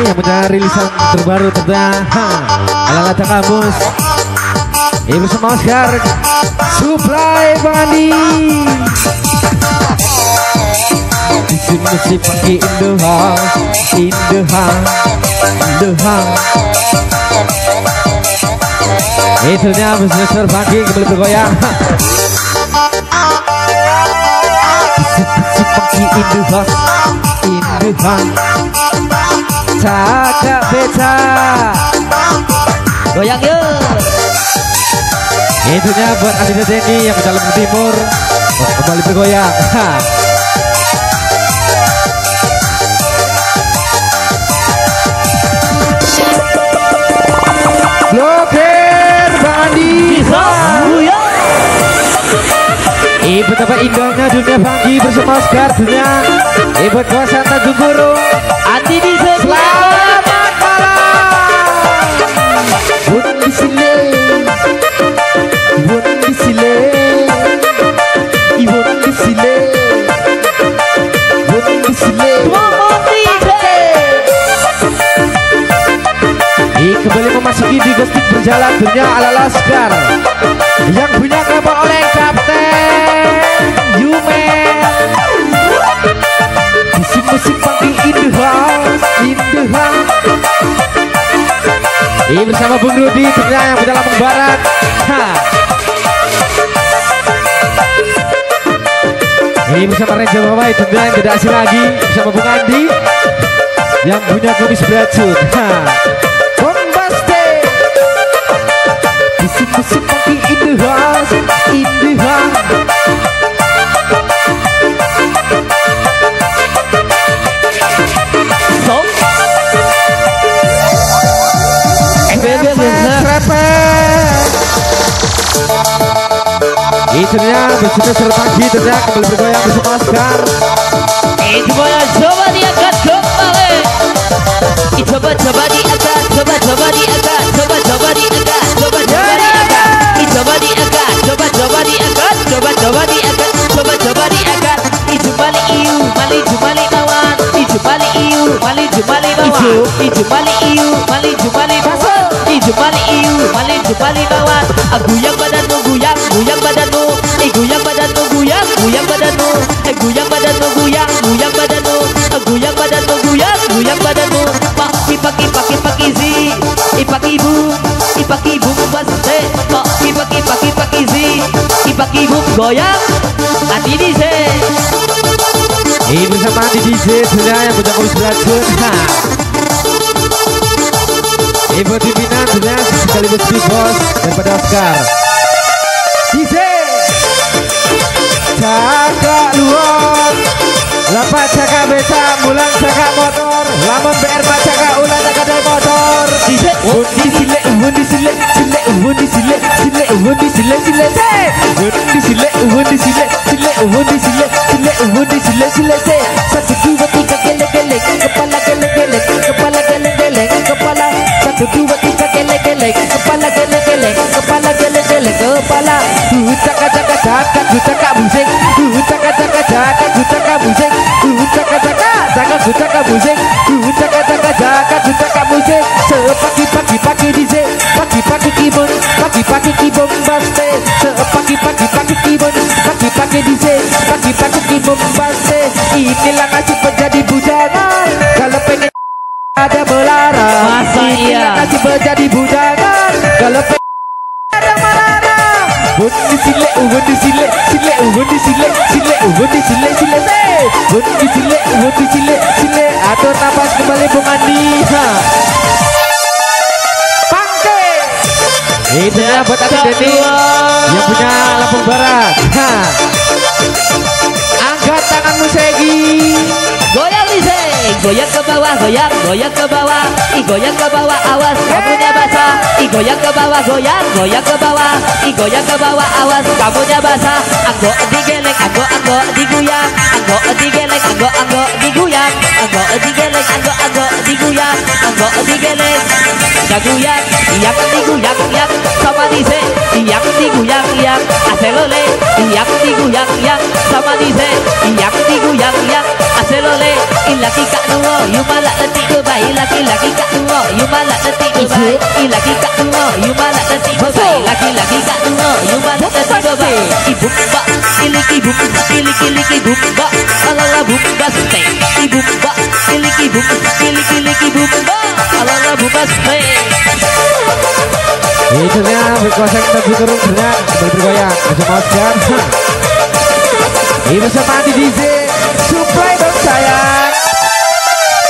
yang punya rilisan terbaru tentunya Ala-ala Kamus. Bersama Oscar Supply Bang Andi. Di sini si pagi in the house, in the house, in the house. Itunya Mr. Pagi kembali bergoyang. Si pagi in the house, in the house. Cakap beca, goyang yuk. Itunya buat Andi Denny yang dalam timur kembali bergoyang. Bloker Bang Andi. Betapa indahnya dunia pagi bersama Oscar dunia. Buat kawasan Tanjung Burung. Andi di selamat malam. Bun di sini. Ibon di sile, Ibon di sile, Ibon di sile. Kembali memasuki di Gostik berjalan dunia ala Laskar yang punya kapal oleh Kapten Yumen. Musik pagi in the house, in the house. Bersama Bung Rudi tentunya yang punya Lampung Barat. Bersama Renja Mawai tentunya yang tidak asing lagi. Bersama Bung Andi yang punya kumis beracun. Bombastic. Musik pagi in the house, in the house. Itunya bersama Serpagi tentunya kembali bergoyang bersama Oscar. Semuanya coba diangkat kembali. Coba diangkat, coba diangkat, coba diangkat, coba diangkat, coba diangkat, coba diangkat, coba diangkat, coba diangkat. Ijumali iu, mali jumali bawan. Ijumali iu, mali jumali bawan. Ijumali iu, mali jumali bawan. Ijumali iu, mali jumali bawan. Guyang badanmu, guyang, guyang badanmu. Guyang badanmu, guyang, guyang badanmu. Guyang badanmu, guyang, guyang badanmu. Guyang badanmu, guyang, guyang badanmu. Paki zi, ipaki boom baste. Paki zi, ipaki boom goyang. Andi DJ. Bersama Andi DJ tentunya yang punya kumis beracun. Buat pimpinan tentunya sekaligus big boss daripada Oscar. DJ Cakak luar, lapat cakak beca, mulan cakak motor, lamun BR cakak ulah cakak dari motor. DJ undi sile, undi sile, sile undi sile, sile undi sile, sile se. Undi sile, undi sile, sile undi sile, sile undi sile, sile se. Satu dua tiga geleng-geleng, kepala geleng-geleng, kepala geleng-geleng, kepala. Satu dua tiga geleng-geleng, kepala geleng-geleng, kepala geleng-geleng, kepala. Cakak-cakak cakak, cakak musik. Cakak-cakak cakak, cakak musik. Cakak-cakak cakak, cakak musik. Cakak-cakak cakak, cakak musik. Sepagi-pagi DJ, pagi-pagi keyboard, pagi-pagi keyboard baste. Sepagi-pagi keyboard, pagi-pagi DJ, pagi-pagi keyboard baste. Inilah nasib menjadi bujangan. Kalau pengen ada melarang. Masa iya? Nasib menjadi bujangan. Kalau pengen ada melarang. Undi sile, undi sile, sile undi sile, sile undi sile, sile se. Undi sile, undi sile, sile. Atur nafas kembali Bung Andi. Pangke. Itu ya buat Andi Denny yang punya Lampung Barat. Angkat tanganmu Segi. Goyang DJ, goyang ke bawah, goyang, goyang ke bawah. Goyang ke bawah, awas kamunya basah. Goyang ke bawah, goyang, goyang ke bawah. Goyang ke bawah, awas kamunya basah. Anggo digeleng, anggo diguyang. Anggo digeleng, anggo diguyang. Anggo digeleng, anggo diguyang. Anggo digeleng, gaguyang, yang diguyang, yang sama dice, yang diguyang, yang aselole, yang diguyang, yang sama dice, yang diguyang, yang aselole. Ilaki kak nuwo, yumala lati ke bayi laki-laki you malah nanti bebai. Lagi kak tungo, you malah nanti bebai. Lagi kak tungo, you malah nanti bebai. Ibu mbak, iliki bumba, alala bumba stay. Ibu mbak, iliki bumba, alala bumba stay. Itunya berkosong tapi turun dengan bergoyang bersama Oscar. Ini bersama Andi DJ Supply dong sayang.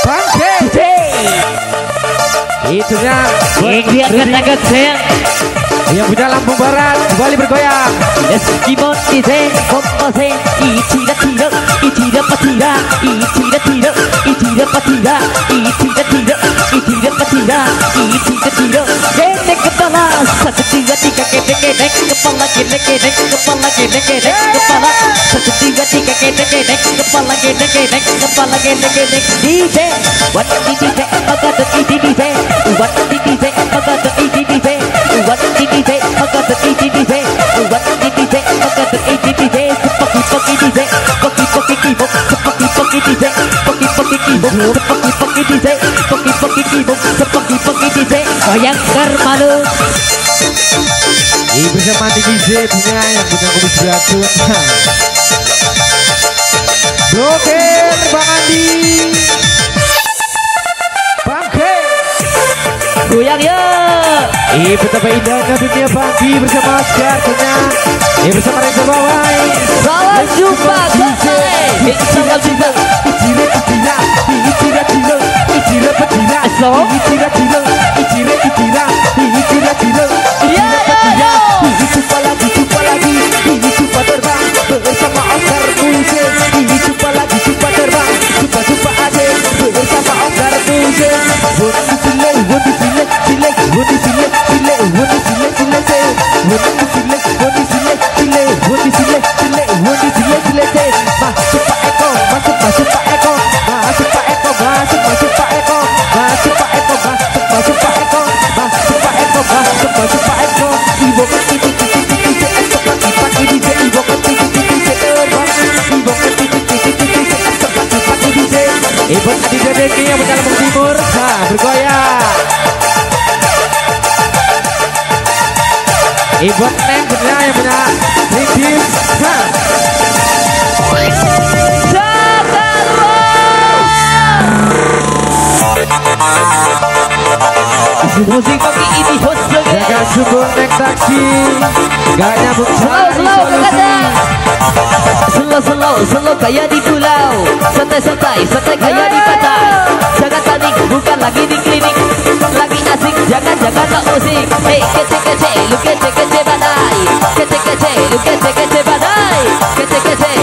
Bangke DJ. Itunya Dia katakan sayang. yang punya Lampung Barat kembali bergoyang. Eskimon DJ kompose Ichida tiro, ichida patira, ichida tiro, ichida patira, ichida tiro, ichida patira, ichida tiro. Gedek kepala, satu tiga gedek kepala, gedek kepala, kepala, satu tiga gedek kepala, gedek DJ, what DJ, maka DJ, what DJ, maka DJ, what DJ, maka DJ, what DJ, maka DJ, sepaki DJ, paki keyboard, sepaki DJ, paki keyboard, sepaki DJ, paki keyboard, sepaki DJ, goyang termalu. Ini bersama Andi DJ punya yang punya kumis beracun. Broken Bang Andi. Bangke. Goyang ya. Betapa indahnya dunia pagi bersama Oscar punya. Bersama Reza Bawai. Salam jumpa kembali. Salam jumpa. Jumpa lagi jumpa terbang bersama Oscar Buset. Jumpa lagi jumpa terbang jumpa aja bersama Oscar Buset. Buat Adi Dedeki yang punya Lampung Timur, bergoyang. Buat Neng punya yang punya Ringkis, musik pagi ini host jaga subur naik taksi, gak nyambung slow kayak di pulau, santai kayak di pantai. Jangan panik, bukan lagi di klinik, lagi asik, jangan no musik. Hey kece lu kece badai, kece lu kece badai, kece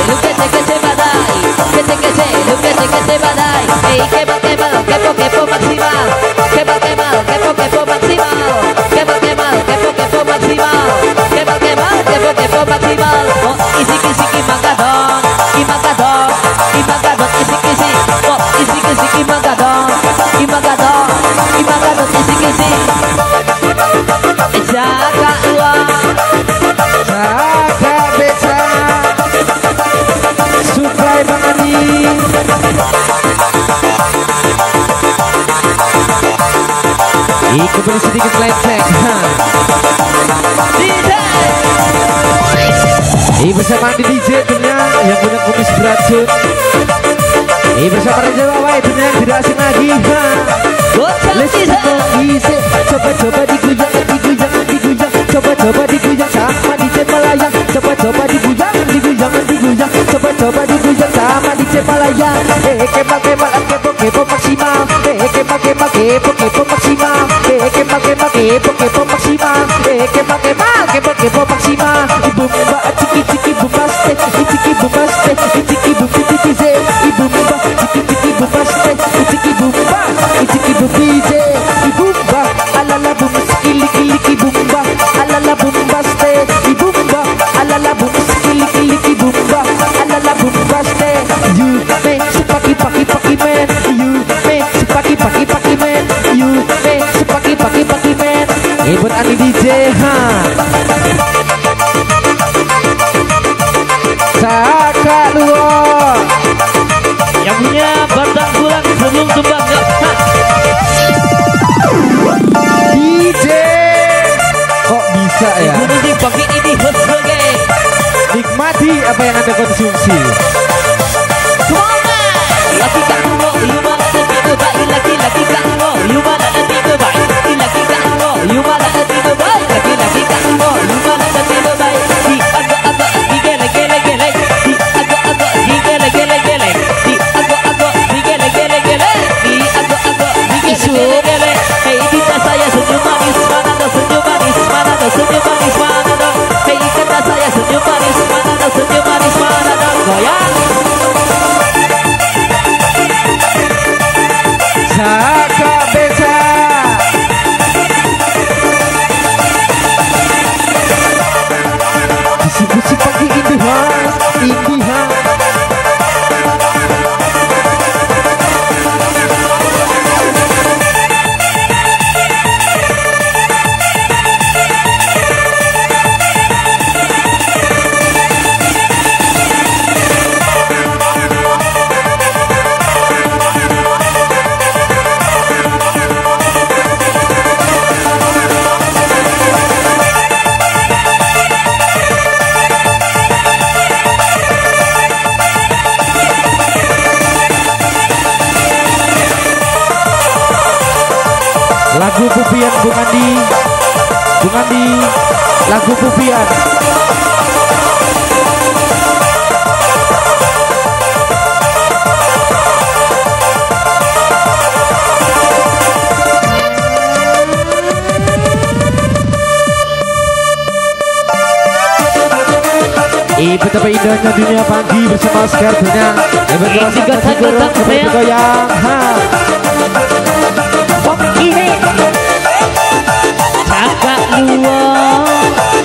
lu kece badai, kece lu kece badai. Hey kepo maksimal, kepo maksimal, kepo maksimal, kepo maksimal. Oh isi mangga dong, isi oh isi mangga dong, isi jaga uang, jaga beca, Supply Bang Andi. Ikut beri sedikit lecek. Bersama Andi DJ punya yang punya kumis beracun. Bersama Reza Bawai punya yang tidak asing lagi. Coba diguyang, coba diguyang sama DJ melayang. Coba diguyang, coba diguyang sama DJ melayang. Kepo maksimal, kepo maksimal, kepo maksimal, kepo maksimal. Ibu mbak ciki bumaste, ciki bumaste, ciki bubitize. Ibu mbak ciki bumaste, ciki bumba, ciki bubitize. Ibu mbak alala bum skili bumba, alala bumbaste. Ibu mbak alala bum skili bumba, alala bumbaste. You me sepaki man, you me sepaki man, you me sepaki man. Buat Andi DJ Saka luo yang punya batang tulang sebelum tumbang. ikuti apa yang Anda konsumsi. Laki kamu, you mana nanti terbaik. Laki kamu, you mana nanti terbaik. Laki kamu, you mana nanti terbaik. Laki kamu, you mana nanti terbaik. Di agak-agak, di gele-gele-gele. Di agak-agak, di gele-gele-gele. Di agak-agak, di gele-gele-gele. Di agak-agak, di gele-gele-gele. Hei cinta saya senyum manis, mana ada senyum manis, mana ada senyum manis, mana ada. Hei cinta saya senyum manis, mana ada senyum manis, mana ada. Goyang. Caka beca. Bisi-bisi pagi indihan. Lagu Pupian Bung Andi, lagu Pupian. Betapa indahnya dunia pagi bersama Oscar punya bergoyang. Ini cakap luar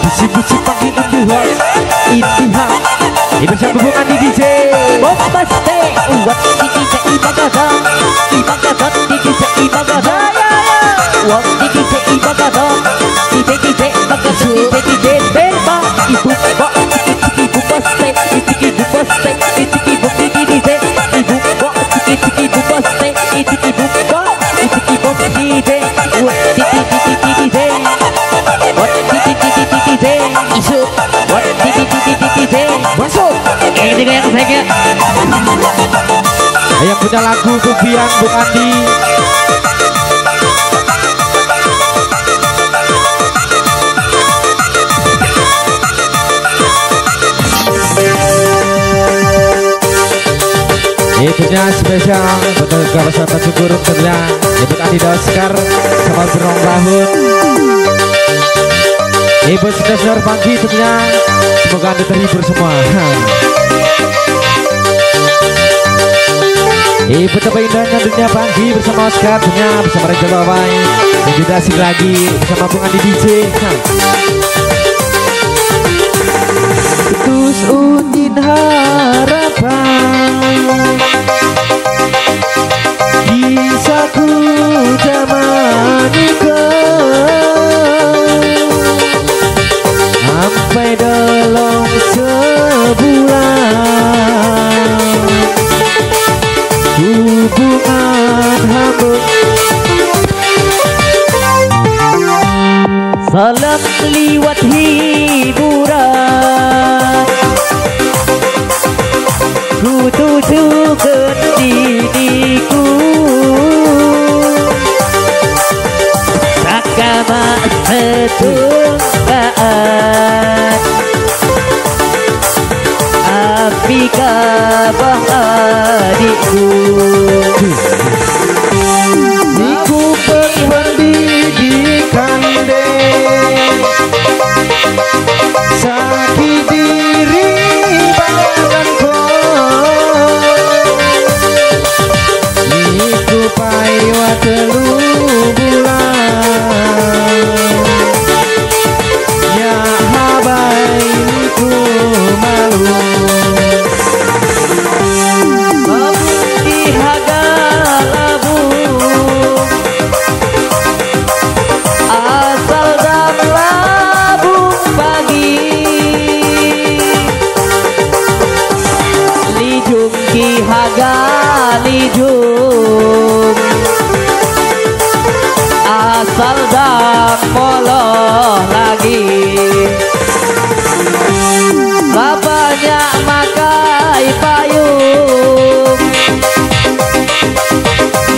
Bisi-bisi pagi indihan. Bersama Bung Andi DJ. Bombaste uat DJ Ibagadan DJ Ibagadan uat DJ Ibagadan DJ Bemba ibu bak ibu baste ibu baste ibu DJ ibu bak ibu baste ibu bak ibu DJ uat DJ isu uat DJ Masuk. ini kayak saya Yang punya lagu Pupian Bung Andi. Itunya spesial untuk kawasan Tanjung Gurung tentunya. Ibu Andi Oscar sama berong tahun. Ibu senior pagi tentunya. Semoga Anda terhibur semua. Betapa indahnya dunia pagi bersama Oscar tentunya, bersama Raja Bawai dan juga asik lagi bersama Bung Andi DJ. Putus undin harapan bisa ku jamani sampai dalam sebulan hubungan hamba. salam liwat hiburan ku tujukan diriku sakama setunggaan api kabah adikku Iku pendidikan deh sakit diri badanku. Iku paywa telu bulan ya habaiku malu. asal dak moloh lagi bapaknya pakai payung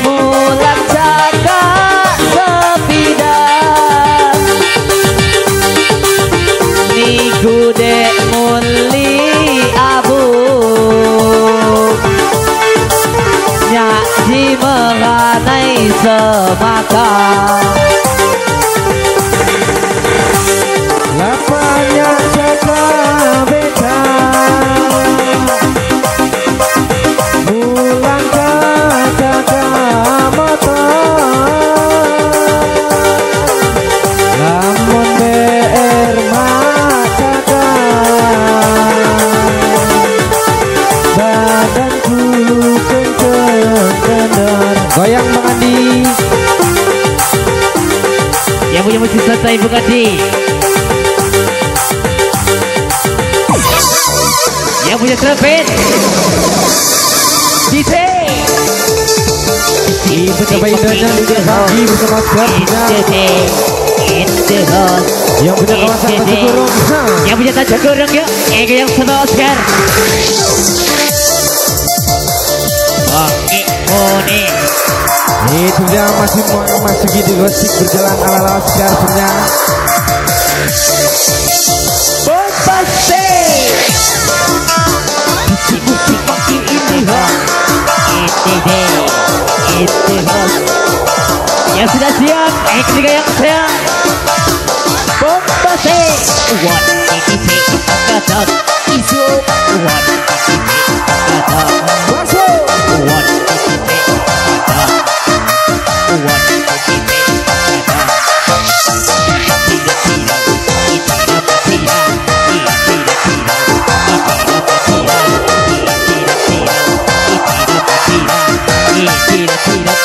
mulan cakak sepidang niku dek muli abu nyak di menganai semaka lapanya jaga beta mulan jaga motor lamun BR jaga badanku kenceng goyang Bang Andi yang punya musik santai Bung Andi, yang punya trumpet DJ ibu coba indahnya udah pagi bersama siapnya yang punya kawasan Tajagorong yang punya Tajagorong yuk yang sama Oscar oke Mone itu dia masih memasuki di gosip berjalan ala-ala Oscar punya Bombase musik pagi ini itu yang sudah siap juga yang siap Bombase one kata isu one kata masuk one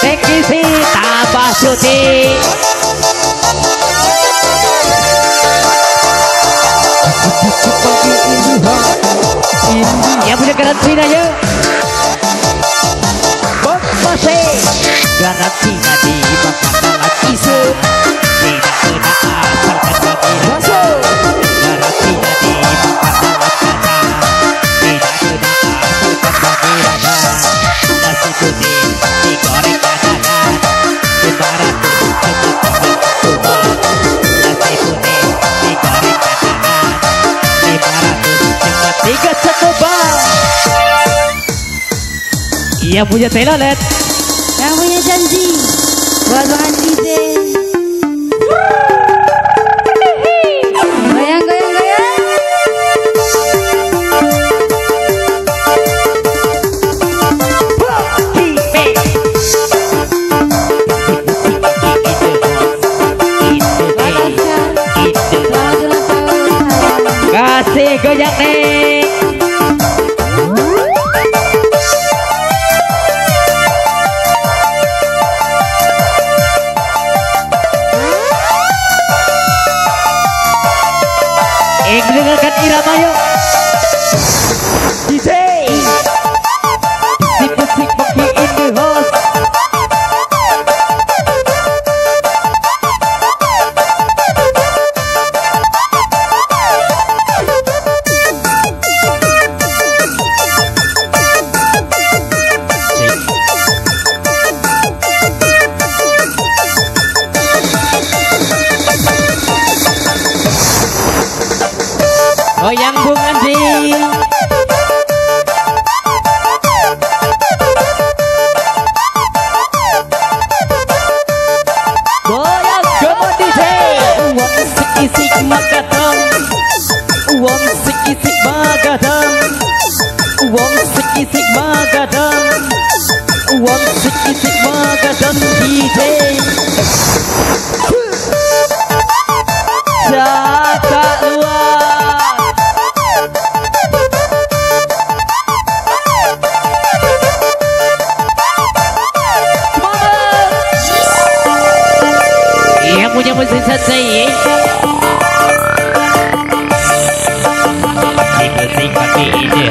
teknisi tambah cuti yang punya karantina yuk Bombase karantina di bakalan isu tidak kena asalkan bagi masuk karantina di bakalan kaca tidak kena asalkan bagi raga nasi kuning digoreng kadakan 500 cepat coba nasi kuning digoreng kadakan 500 cepat 3 coba yang punya telolet yang punya janji buat Bang Andi DJ goyang goyang goyang kasih goyang nih dengarkan irama yuk DJ musik pagi in the house goyang Bung Andi goyang gomo DJ uang sikisik magadang uang sikisik magadang uang sikisik magadang uang sikisik magadang DJ jaga luar yang punya musik santai musik pagi ini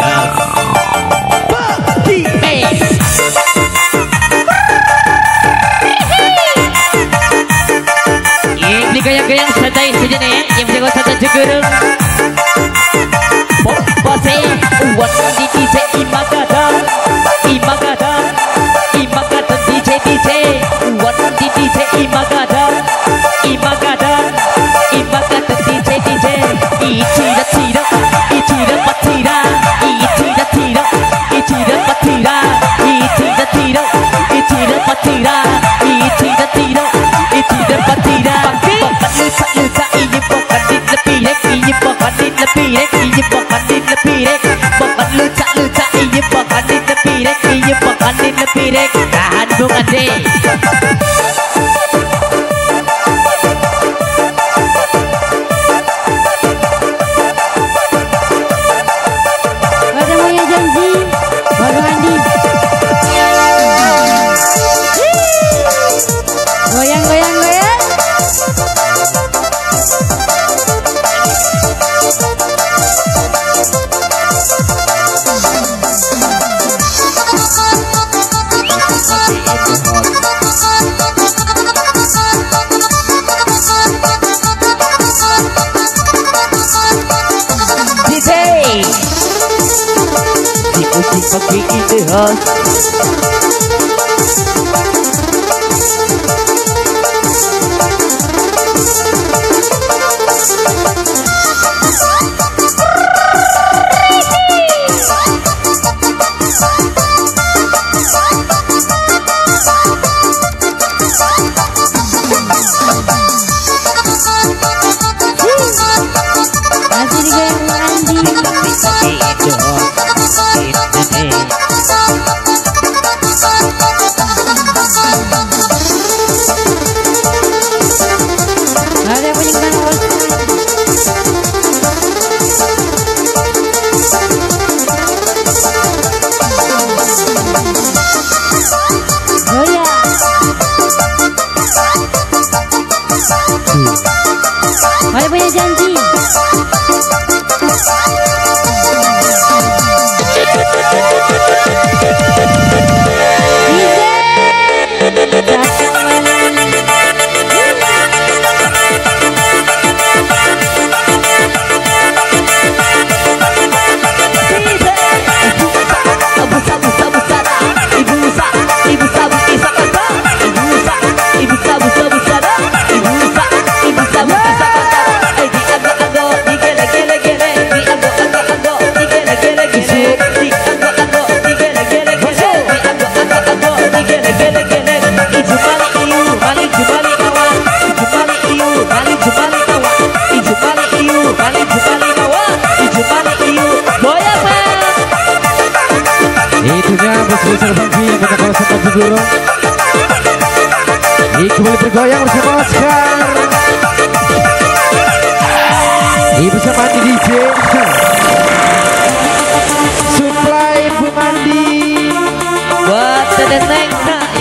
ini gaya-gaya santai saja nih yang punya santai Tajagorong Bombase one DJ Masih digoyang Andi. Ada yang punya kan goyang. Ada punya janji. Itunya bos-bos Bangki yang kita kawasan Tanjung dulu. Ini kembali bergoyang bersama Oscar. Ini bersama Andi DJ. Supply Bu Mandi. Buat sedenteng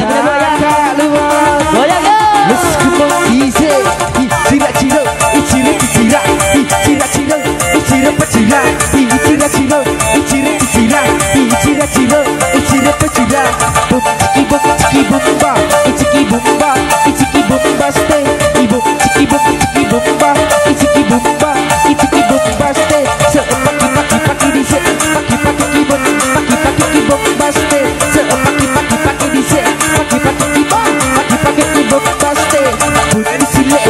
yang bergoyang Kak luas. goyang ya. Let's go easy. Cira cira, cira cira, cira cira, cira pecira, cira cira, cira cira, cira cira, cira pecira. Ciki bom ciki bomba, ciki bomba, ciki bomba stay. Ibu ciki bomba, ciki bomba, ciki bomba stay. Sepaki paki paki di se, paki paki kibom, paki paki kibom stay. Sepaki paki paki di se, paki paki kibom, paki paki kibom stay.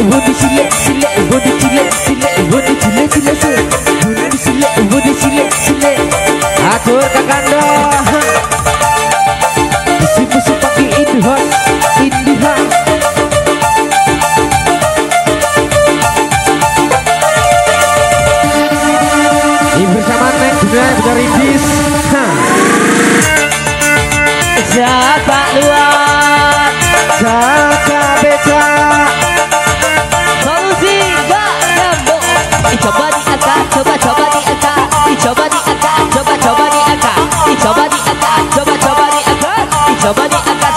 Woody sile sile woody sile sile woody sile sile sile woody sile woody sile sile atur kakanda musim pagi itu hot ini hot ini bersama Nek Dunia dari Dis Siapa luar Jaka Beca solusi gak nyambung. Coba diangkat, coba diangkat, coba diangkat, coba diangkat, coba diangkat, coba diangkat, coba diangkat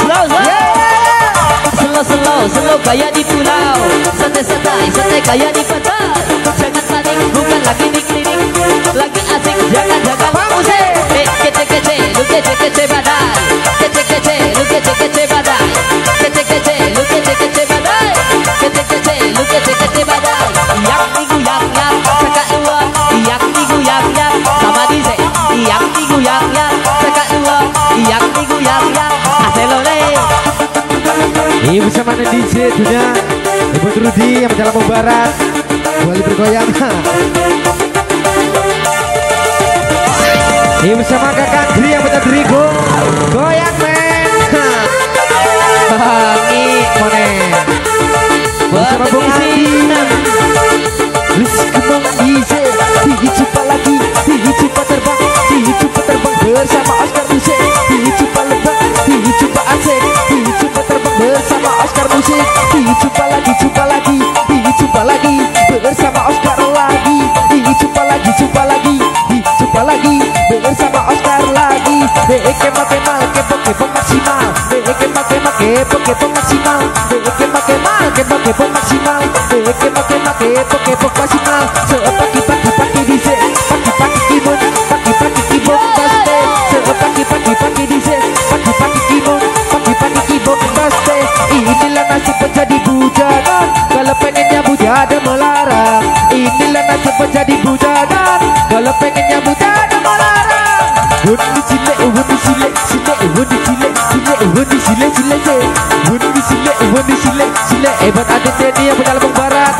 slow kayak di pulau, santai kayak di pantai. Jangan panik, bukan lagi di klinik, lagi asik, jangan musik. Kece lu kece badai, kece lu kece badai, kece lu kece badai, kece lu kece badai. Yang diguyang cakap uang, yang diguyang sama dice, yang diguyang cakap uang, yang diguyang aselole. Ini bersama DJ Dunia Ibu Trudi yang menjalan barat kembali bergoyang. Ini bersama Kakak Dri yang betul Drigo goyang men. Bangi monen bersama Bung Andi. Let's go easy. Coba lagi, coba terbang, coba terbang bersama Oscar Musik. Coba lebak, coba asik, coba terbang bersama Oscar Musik. Coba lagi, coba lagi bersama Oscar lagi. Coba lagi, coba lagi bersama Oscar lagi. Make maksimal, make maksimal, make maksimal, maksimal. Pagi dice, pagi keyboard, pagi keyboard paste. Pagi dice, pagi keyboard paste. Inilah nasib menjadi bujangan, kalau pengen nyambut ada melarang. Inilah nasib menjadi bujangan, kalau pengen nyambut ada melarang. Wundi sile, wundi sile sile wundi sile sile se wundi sile sile hebat aditnya dia punya Lampung Barat.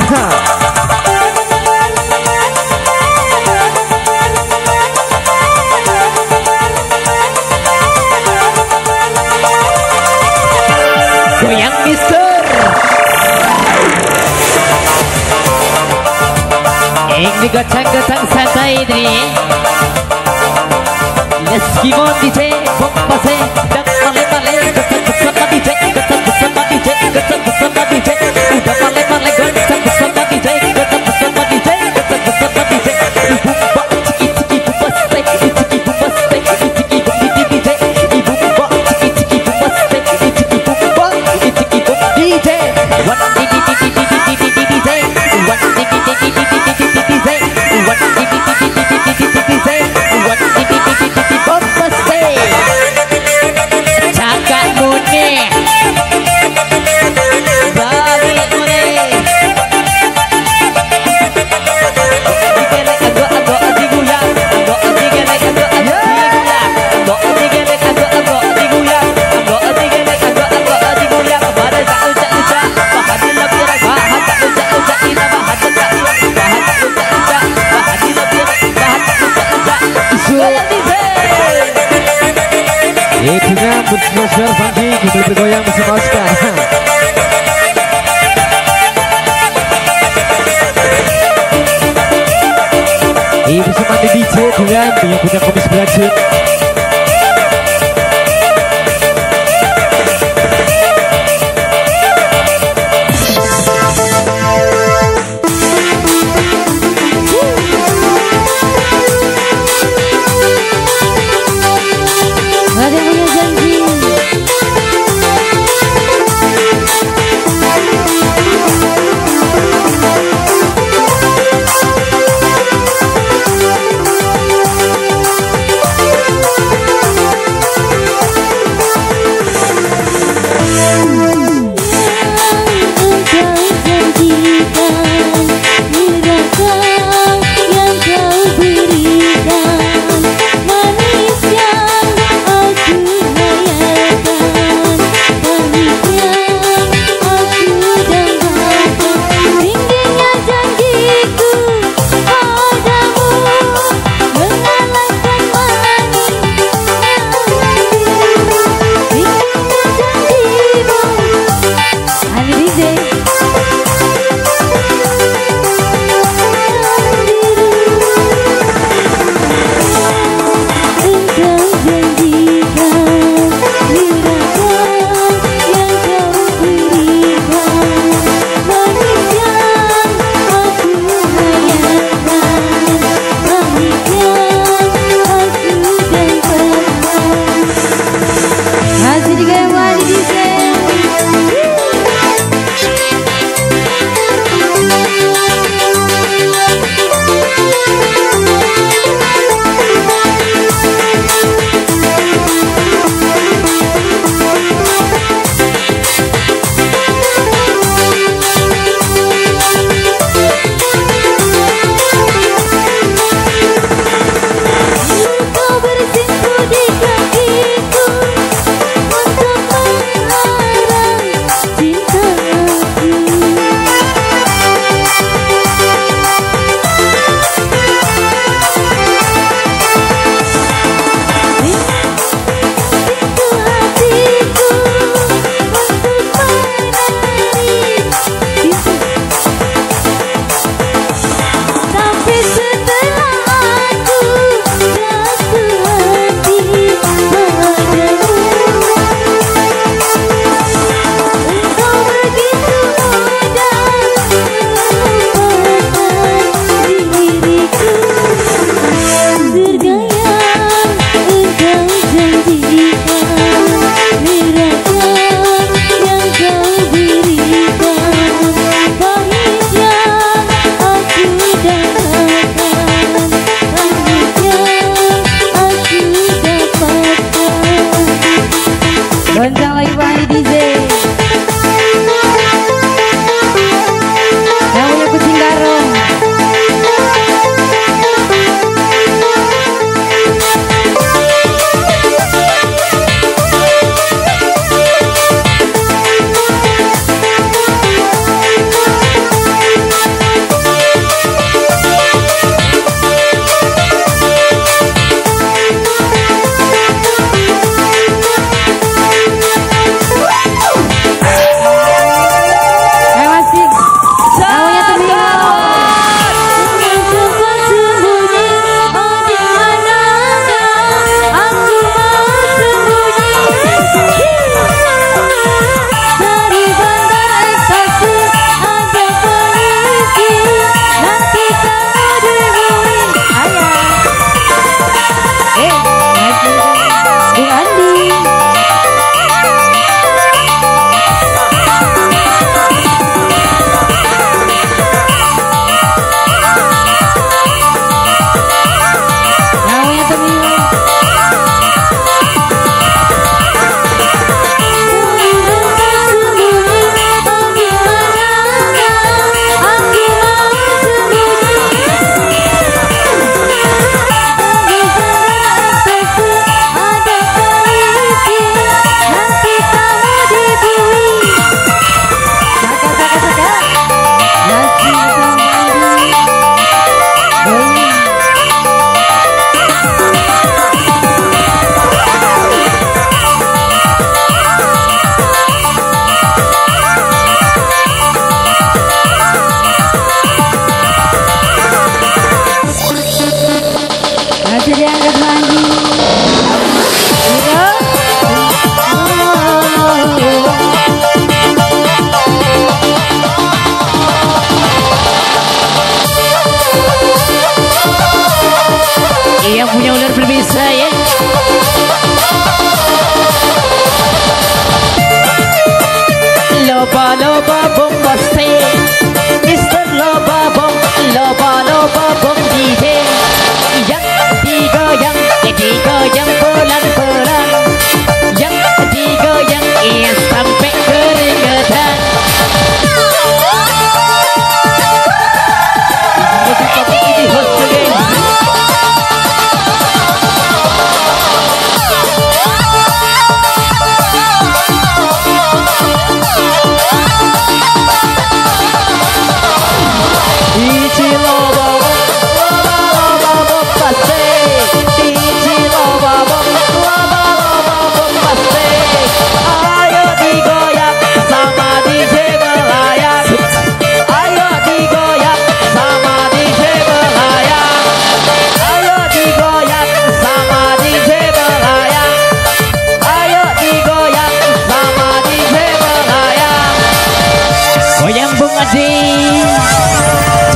Goyang Mister. Ini gocang-gocang santai ini. Let's keep on DJ, bombase, dak male-male, gocang-gocang DJ, gocang-gocang DJ, gocang-gocang DJ, udah male-male, gocang-gocang DJ, gocang-gocang DJ, gocang-gocang DJ, ibu mbak ciki-ciki bumbas, ciki bumbas, ciki bumbi DJ, ibu mbak ciki-ciki bumbas, ciki bumbas, ciki bumbi DJ, what DJ, what Itunya Musfer Funky kembali bergoyang bersama Oscar. Ini bersama DJ dengan yang punya komis beracun. loba bombastic. Mr. Loba Bomb, Loba Bomb DJ. Yang digoyang, digoyang pelan-pelan. Yang digoyang sampai keringetan. Ini host again.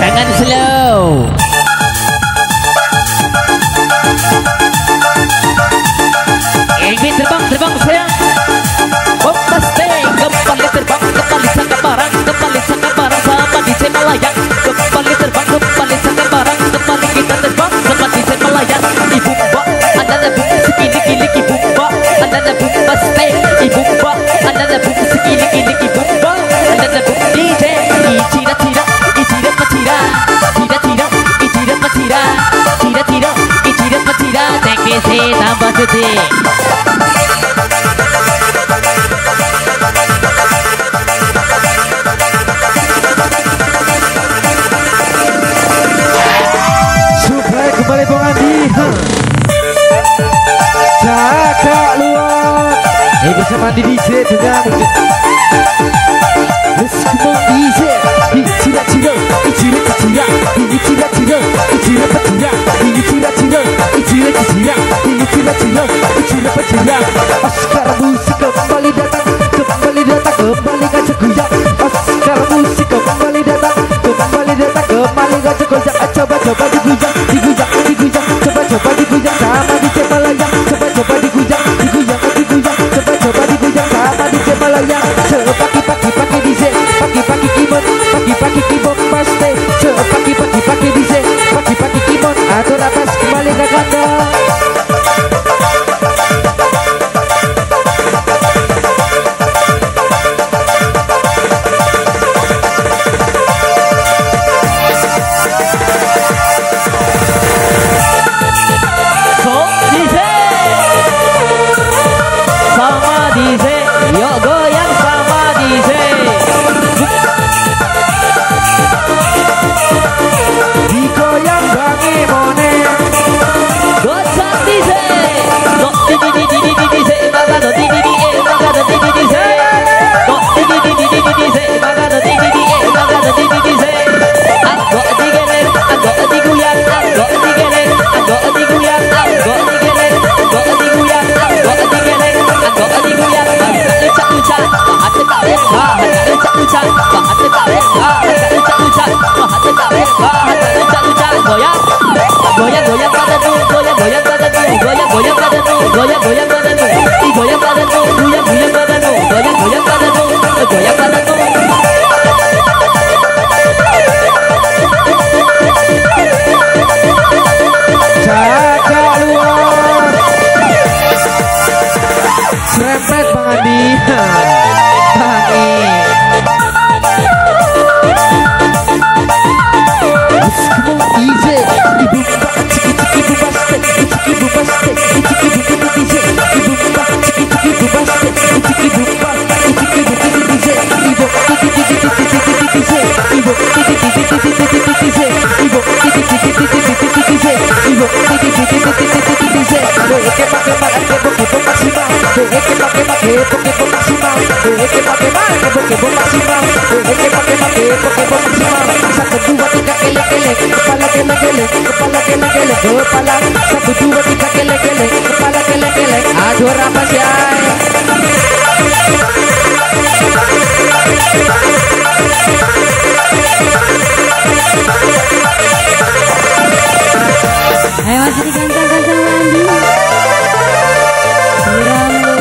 Jangan slow. Ingin terbang sayang. Bombastic, kembali terbang, kembali sangka barang sama DJ melayang. Kembali terbang, kembali sangka barang, kembali kita terbang sama DJ melayang. Ibu mbak, anda bung sekili-kili ibu mbak, anda bung bombastic, ibu mbak, anda bung sekili-kili ibu mbak, anda bung DJ. Tira, TKC tambah detik. Suplai kembali Bang Andi. Jaga luar. Bisa mandi DJ dengan let's come on DJ. Tira, tira, tira, tira, tira, tira, tira, tira, Oscar musik kembali datang, kembali gajah goyang. Oscar musik kembali datang, kembali gajah goyang. Coba digujang, coba digujang sama DJ melayang. Coba digujang, coba digujang sama DJ melayang. Pagi DJ, pagi keyboard pasti. Pagi DJ, pagi keyboard. Atur atas kembali ke kandang. Serempet Bang Andi. Aduh apa sih? Ayo masih digantang-gantang Andi. Siram lu.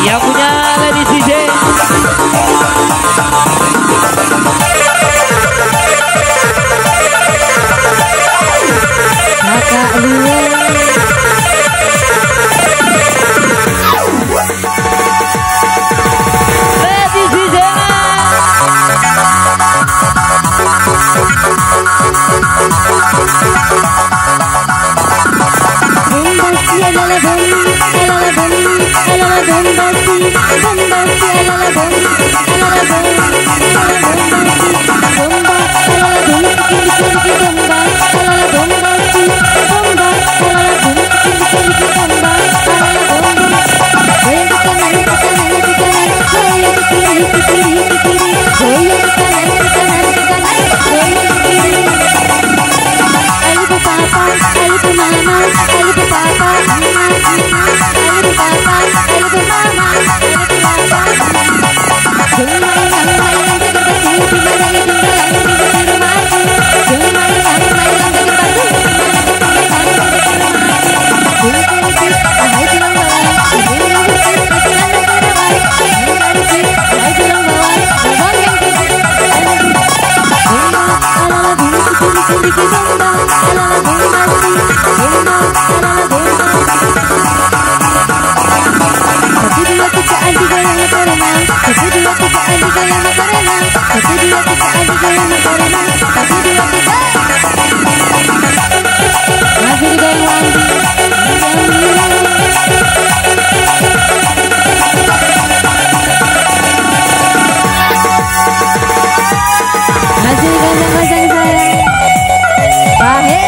Yang punya Ladies DJ. Kakak Luwe. Ladies DJ. Bombasi alala bom, alala bom, alala bombasi, bombasi alala bom, alala bom, alala bombasi, bomba, alala bom, kiri kiri bomba, alala bombasi, bomba, alala bom, kiri kiri bomba, alala bomba. Goyang ke kanan, ke kanan, ke kanan, goyang ke kiri, ke kiri, ke kiri, goyang ke kanan, ke kanan, ke kanan, goyang ke kiri. Ayo papa, ayo mama, ayo papa, ayo papa, ayo mama, ayo papa. Jumai lang lang jagat batu, di mana yang tinggalan di rumahku. Jumai lang jagat batu, di mana yang tinggalan di rumahku. Bungkir ahai tulang bawah, bungkir kasihan bawah, bungkir ahai tulang bawah, bawang yang kecil. Bomba, alala bungkir kiri kiri bomba, alala bombasi, bomba, alala bomba. Satu dua tiga tiga yang karena, satu dua tiga tiga yang karena, satu dua tiga tiga yang karena, satu dua tiga. Masih di bawah lagi, masih ganteng-ganteng saya. Bahe.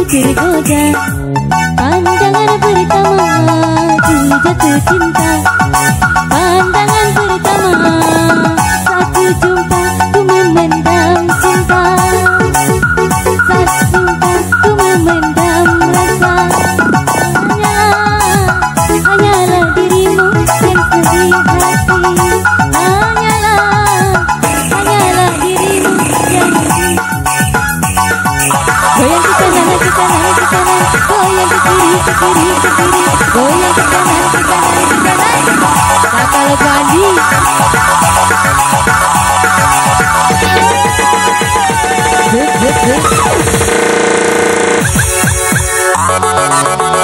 Tergoda, pandangan pertama ku jatuh cinta. Pandangan pertama saat ku jumpa ku memendam cinta. Saat jumpa ku memendam rasa. Hanyalah dirimu yang sedih hati. Hanyalah dirimu yang sedih. Goyang ke kanan, ke kanan, ke kanan, goyang ke kiri, ke kiri, ke kiri, goyang ke kanan, ke kanan, ke kanan. Kakak Lebandi.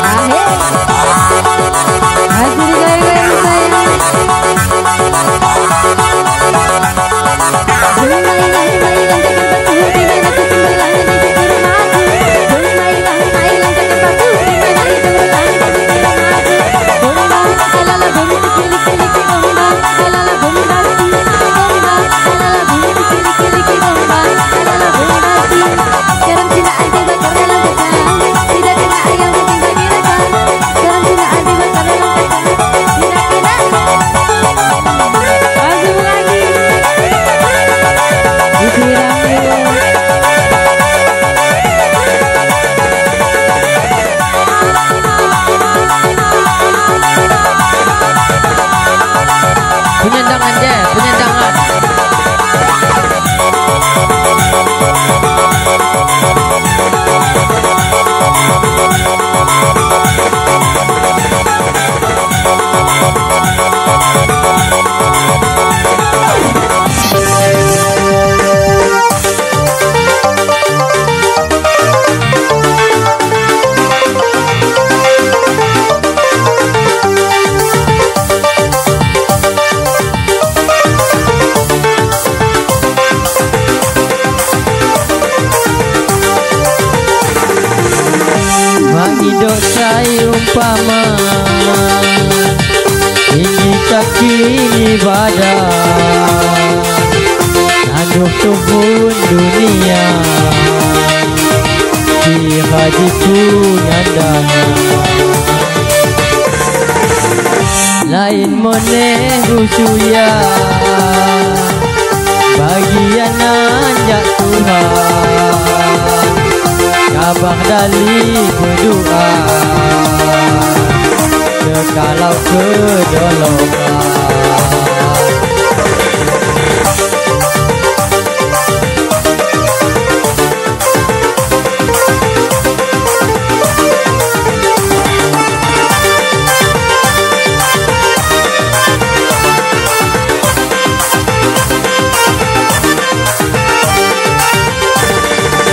Ahe. Masih goyang-goyang saya. Sekarang pama tinggi kini badan Aduh tuhun dunia di hatiku nyandak lain moneh usuya bagian anjak Tuhan kabah dali berdoa sekalau kedolongan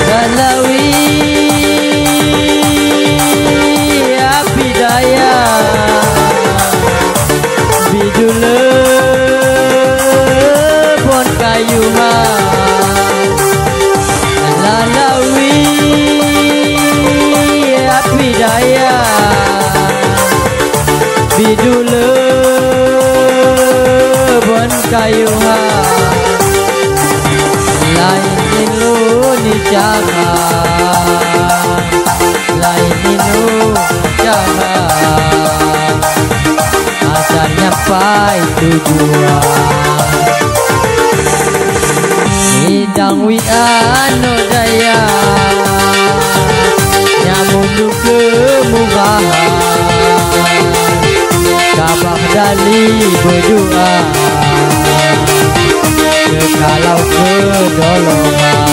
Dalawi api daya bidule bon kayuhan Dalawi api daya bidule bon kayuhan lain jangan lain minum jangan asal nyampai tujuan hidang wi anu daya nyamun kemugahan kabah dali berdoa kalau kedolongan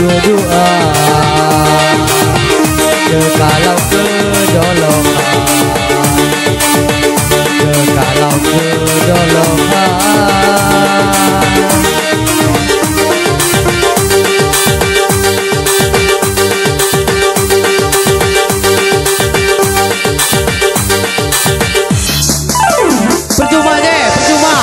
berdoa sekalau kedolongan sekalau kedolongan Percuma deh, percuma.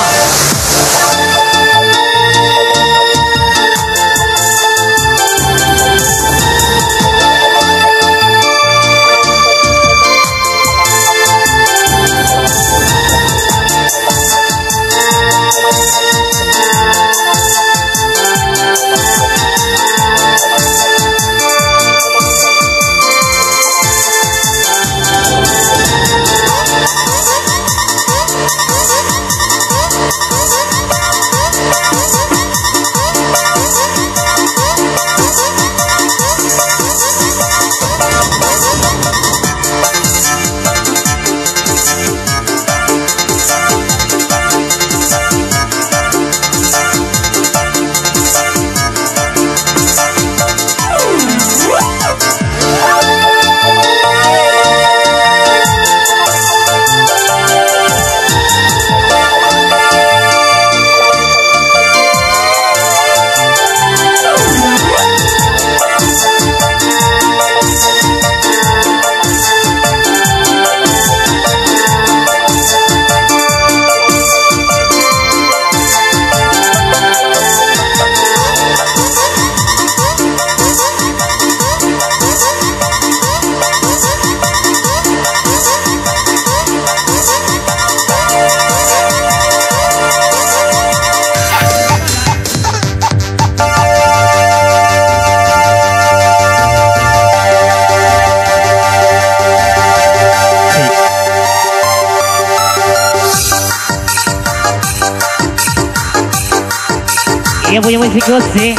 Yang punya musikus nih,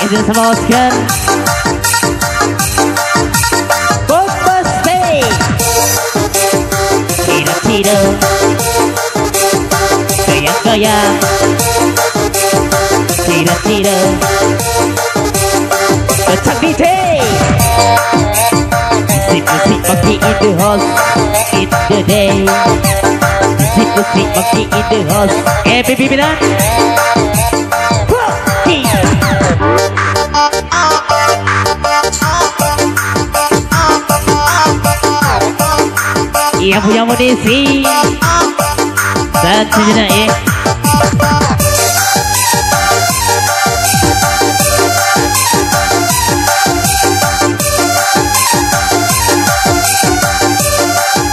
izin sama Oscar. Bombastic. Tira-tira, goyang-goyang. Tira-tira, Cak DJ. Musik monkey in the house, in the day. Musik monkey in the house. Baby bilang. Yang punya amunisi dan sejenak ya.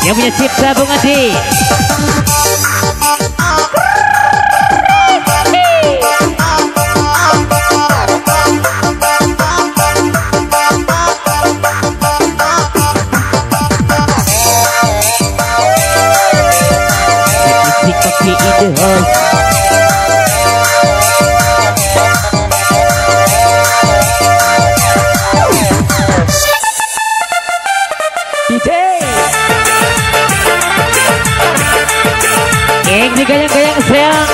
Yang punya cipta Bung Adi. Gayang-gayang sayang.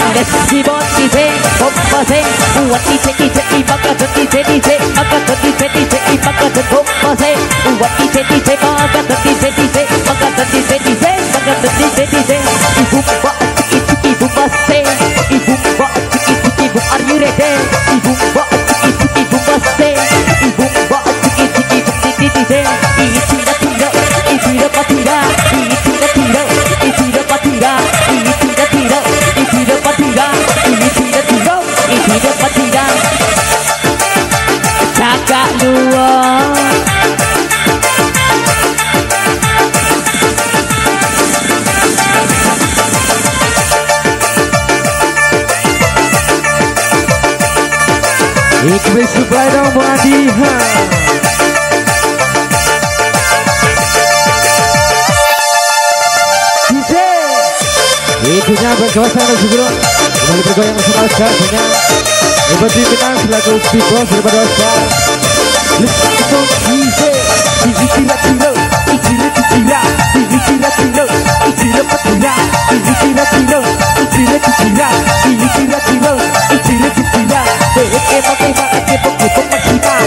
Ada si bon DJ, bomba say, buat DJ, maka dan DJ, maka dan DJ, maka dan bomba say, buat DJ, maka dan DJ, maka dan DJ, maka dan DJ, ibu mbak, ibu mbak say, ibu mbak, ibu are you ready? Ibu mbak, ibu mbak say, ibu mbak, ibu DJ, Cakak luar. Ikut supply dong Bu Adi. DJ itunya berkawasan dan sebelum kembali bergoyang bersama Oscar punya Hebat pimpinan selaku speed boss daripada Oscar. Let's go DJ tira-tira, tira-tira, tira-tira, tira-tira, tira-tira, tira-tira, tira-tira, tira-tira. Pokemon maksimal,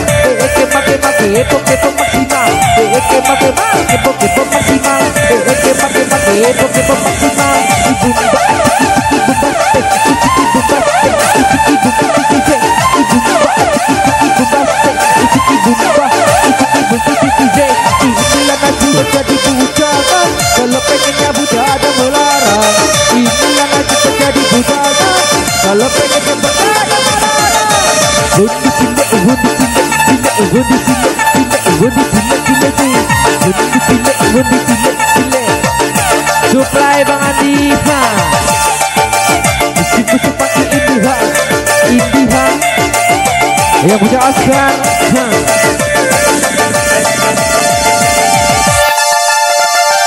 Pokemon maksimal, Pokemon maksimal, Pokemon maksimal. Ibu mbak, ibu mbak, ibu mbak, ibu DJ, ibu mbak, ibu mbak, ibu mbak, ibu DJ. Inilah nasi menjadi bujangan, kalau pengennya buta ada melarang. Inilah nasi menjadi bujangan, kalau pengennya buta ada melarang. Bundi sile, bundi sile, sile, bundi sile, sile, bundi sile, sile, sile, bundi sile, bundi sile, sile. Supply Bang Andi, musik pakai Indiha, yang punya Oscar.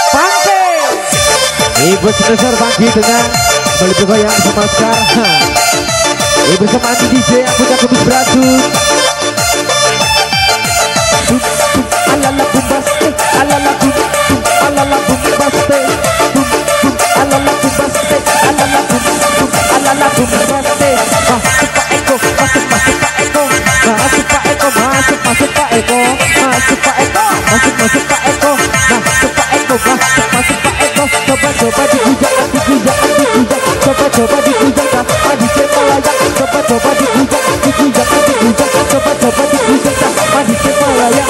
Bangke, ibu sebesar Bangki dengan kembali bergoyang bersama Oscar. Bersama Andi DJ yang punya kebis beratus. Alala bumbaste, alala bum, alala bumbaste, alala bumbaste, alala bum, alala bumbaste. Masuk Pak Eko, masuk Pak Eko, masuk Pak Eko, masuk Pak Eko, masuk Pak Eko, masuk Pak Eko, masuk Pak Eko, masuk Pak Eko. Coba digujak, coba digujak, apa di Malaya, coba digujak, coba digujak, apa di Malaya.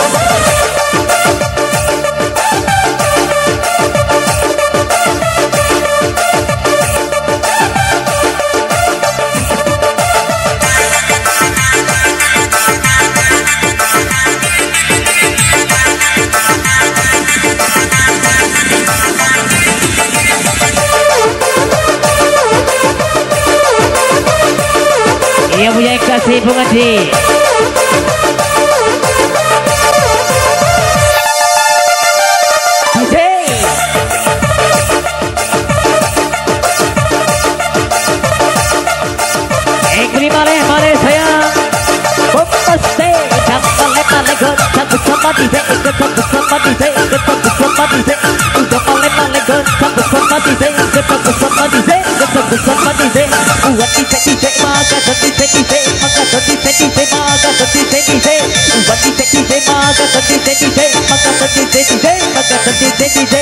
Yang punya kasih Bung Adi. DJ bersama DJ, ikut bersama DJ, ikut bersama DJ. Udah mulai goncang bersama DJ, ikut bersama DJ, ikut bersama DJ. Buat DJ maka DJ maka DJ maka DJ. Buat DJ maka DJ maka DJ.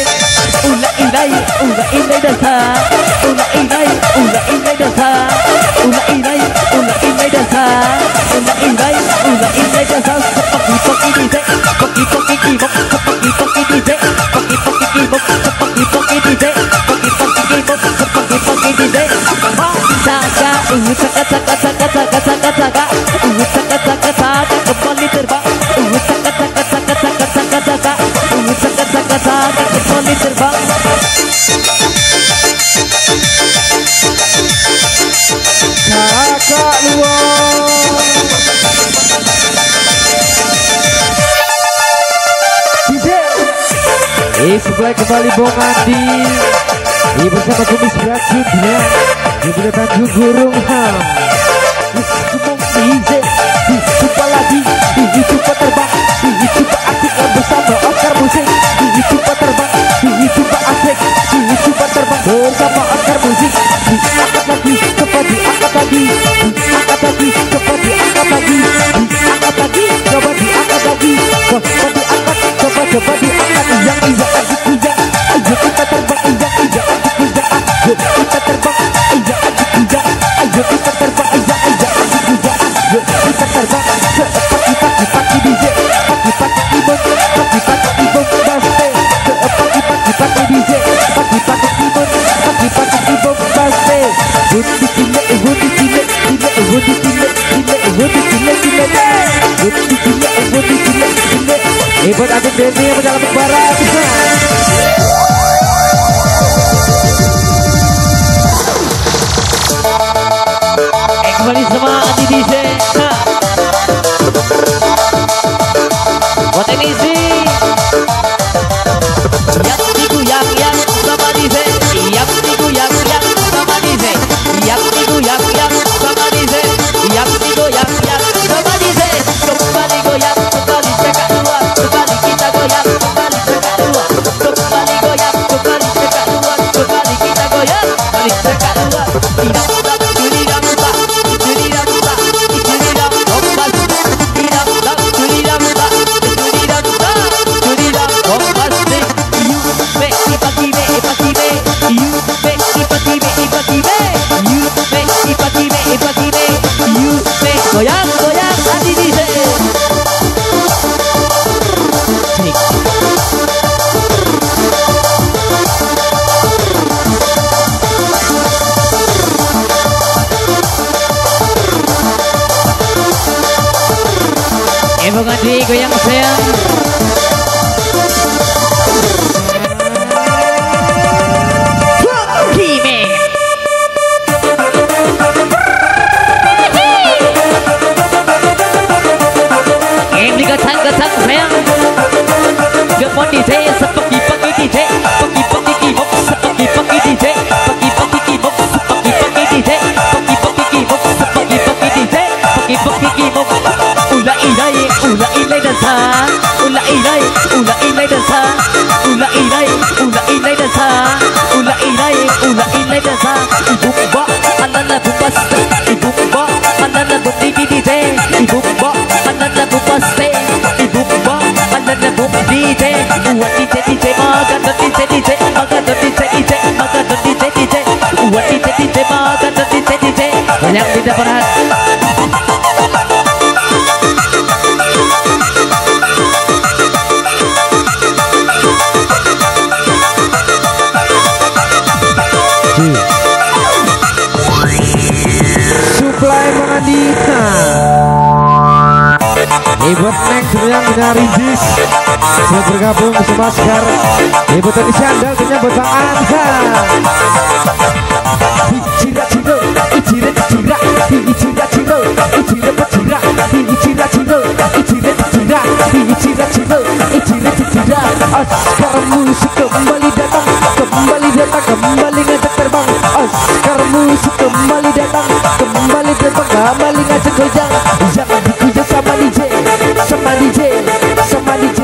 Ula ilai dasar, ula ilai dasar, ula ilai dasar, ula ilai dasar. Poki DJ, poki keyboard, poki DJ, poki keyboard, poki DJ, poki DJ. Saka, saka, kembali terbang. Saka, kembali terbang. Kakak luar. Sebelah kembali Bong Andi bersama Kumis Racun ya. Ibu Tanjung Gurung Ham. Semua DJ coba lagi, coba terbang, coba asik bersama Oscar Musik. Coba terbang, coba asik, coba terbang bersama Oscar Musik. Diangkat lagi, coba diangkat lagi, diangkat lagi, coba diangkat lagi, diangkat lagi, coba diangkat lagi, coba diangkat yang tidak adik-adik. Ayo kita terbang, ayo kita terbang, ayo kita terbang, ayo kita terbang. Pagi DJ, pagi ibon, pagi ibon baste. Pagi DJ, pagi ibon, pagi ibon baste. Bundi cile, bundi cile, bundi cile, bundi cile. Ibon Agung Denny yang berjalan ke barat. Kembali sama Adi DJ. Buat teknisi yang digoyang sama DJ, yang digoyang sama DJ, yang digoyang sama DJ, yang digoyang sama DJ. Kembali goyang, kembali cekak dua, kembali kita goyang, kembali cekak dua, kembali goyang, kembali cekak dua, kembali kita goyang, kembali cekak dua. Goyang, goyang, Adi DJ. Bung Adi goyang sayang. Getang sayang, gemon DJ, sepegi DJ, pegi keyboard, sepegi DJ, pegi keyboard, sepegi DJ, pegi keyboard, sepegi DJ, pegi keyboard. Ula ilai dasar, ula ilai dasar, ula ilai dasar, ula ilai dasar. Ibu mbak, anak bumpas, ibu mbak, anak bumdi DJ, ibu mbak, anak bumpas. DJ, buat DJ, maka DJ, maka DJ, buat DJ, maka DJ, banyak tidak berat. Supply Mangandina. Ibu Neng Senyang Binari Jis sudah bergabung bersama Oscar. Ibu tadi sandal menyambut Bang Ansa. Oscar musik kembali datang, kembali ngajak terbang. Oscar musik kembali datang, kembali terbang, kembali ngajak goyang. Jangan dikuja sama DJ, sama DJ, sama DJ.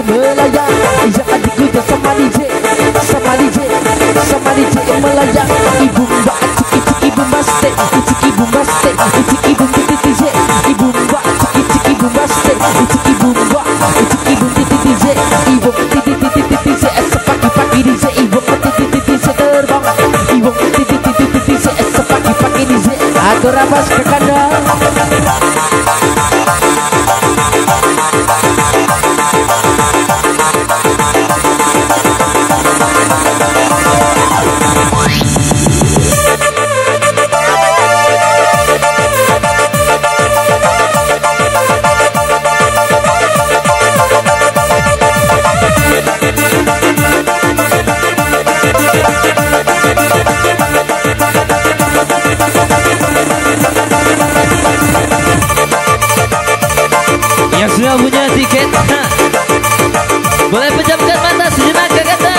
Atur nafas tekan dong. Yang sudah punya tiket, boleh pejamkan mata sejenak kata.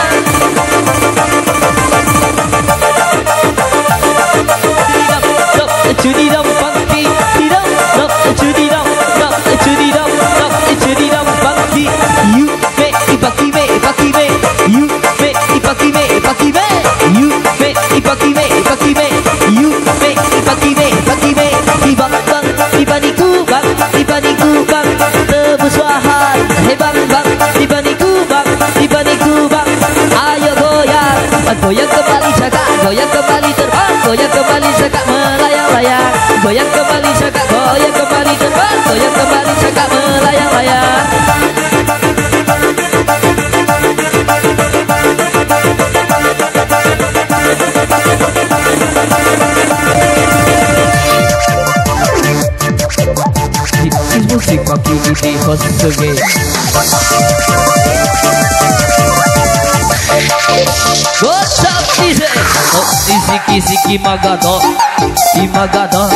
Cudi dong, funky, tidak, dok, cudi dong, dok, cudi dong, dok, cudi dong, funky. You me, ipaki me, ipaki me. You me, ipaki me, ipaki me. You me, ipaki me, ipaki me. You me, ipaki me, ipaki me. Ibang bang, ibaniku bang, ibaniku bang. Tebus wahar, hebang bang, ibaniku bang, ibaniku bang. Ayo goyang, goyang kembali cakap, goyang kembali terbang, goyang kembali cakap melayang-layang. Goyang kembali cakap, goyang kembali terbang, goyang kembali cakap melayang-layang. This musik pakai ide khas sebagai What's up, DJ? Oh, isi-kisi Magadon, Imagadon,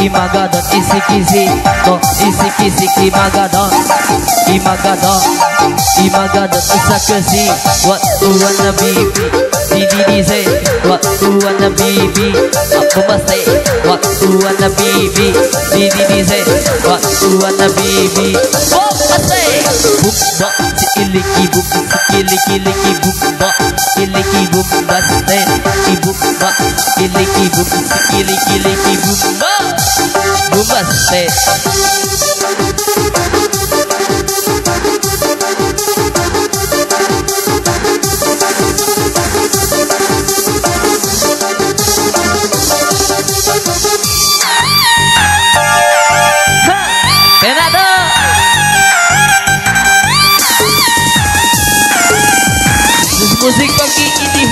Imagadon, isi-kisi. Oh, isi-kisi Magadon, Imagadon, Imagadon, isa-kisi. What you wanna be? Didi say, what you wanna be? Aku mesti, what you wanna be? Didi say, what you wanna be? Oh, mesti. Bukba, iliki buk, iliki bukba, iliki buk, mesti. Ibukba, iliki buk, iliki bukba, mesti. Kenapa? Musik pagi ini